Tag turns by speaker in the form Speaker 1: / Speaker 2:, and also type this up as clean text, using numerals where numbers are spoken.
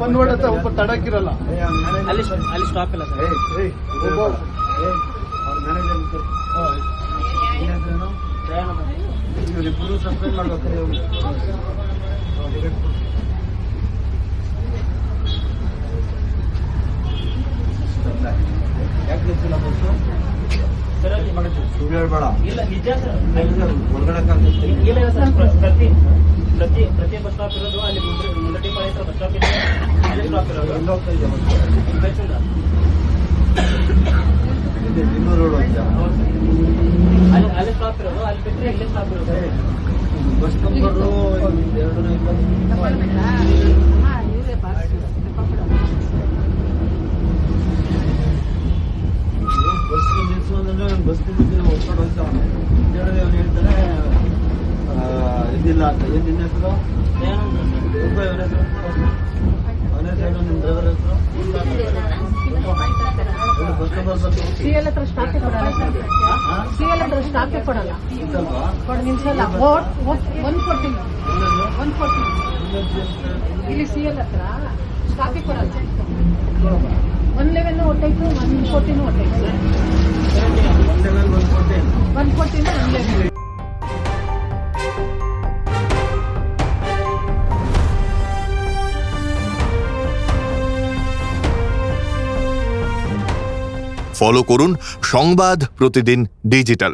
Speaker 1: ಪನ್ವಾಡ್ ಹತ್ರ ಒಬ್ಬ ತಡಕಿರಲ್ಲ.
Speaker 2: ಅಲ್ಲಿ ಸ್ಟಾಪ್ ಇಲ್ಲ ಸರ್.
Speaker 1: ಇವರಿಬ್ಬರು ಸಸ್ಪೆಂಡ್ ಮಾಡ್ಬೇಕು. ಯಾಕೆ ಗೊತ್ತಿಲ್ಲ ಬಸ್ಸು ಸುಳ್ಳು ಹೇಳ್ಬೇಡ.
Speaker 2: ಇಲ್ಲ ನಿಜ ಸರ್.
Speaker 1: ಒಳಗಡೆ
Speaker 2: ಇಲ್ಲ ಸರ್. ಪ್ರತಿ ಬಸ್ ಸ್ಟಾಪ್ ಇರೋದು ಅಲ್ಲಿ ಮುಂದಟಿ ಪಾಳಿ ಹತ್ರ ಬಸ್ ಸ್ಟಾಪ್ ಇದೆ. ಅಲ್ಲಿ ಸ್ಟಾಪ್ ಇರೋದು.
Speaker 1: ಎಲ್ಲಿ ಹೋಗ್ತಾ ಇದೆಯಾ ಬಸ್ಸು?
Speaker 2: ಬಸ್ಸಿಂದ
Speaker 1: ಇನ್ನೂರು ರೋಡ್ ಹೋಗ್ತಾ
Speaker 2: ಅಲ್ಲಿ ಸ್ಟಾಪ್ ಇರೋದು. ಅಲ್ಲಿ ಬಿಟ್ಟರೆ ಇಲ್ಲೇ ಸ್ಟಾಪ್ ಇರೋದು.
Speaker 1: Bus number 220. ಬಸ್ ನಿಲ್ಸೋದ್ರೆ ಬಸ್ ನಿಲ್ಸಿ ಹೋಗ್ಕೊಂಡು ಹೋಗ್ತಾ ಅವನು ಹೇಳ್ತಾನೆ ಇದಿಲ್ಲ ಅಂತ. ಏನ್ ನಿನ್ನ ಹೆಸರು? ಅವನ ಹೆಸರು ಅವನ ಹೆಸರು ನಿಮ್ಮ ಡ್ರೈವರ್ ಹೆಸರು? ಬಸ್ ನಂಬರ್
Speaker 3: ಸಿಎಲ್ ಹತ್ರ ಸ್ಟಾಪೇ ಕೊಡಲ್ಲ ಸರ್. ಸಿಎಲ್ ಹತ್ರ ಸ್ಟಾಪೇ ಕೊಡಲ್ಲ. ಕೊಡ ನಿಲ್ಸಲ್ಲ. 114 ಇಲ್ಲಿ ಸಿಎಲ್ ಹತ್ರ ಸ್ಟಾಪೇ ಕೊಡಲ್ಲ. 111 ಹೊಟ್ಟೈತು, 114 ಹೊಟ್ಟೈತು. 114 111.
Speaker 4: ফলো করুন সংবাদ প্রতিদিন ডিজিটাল।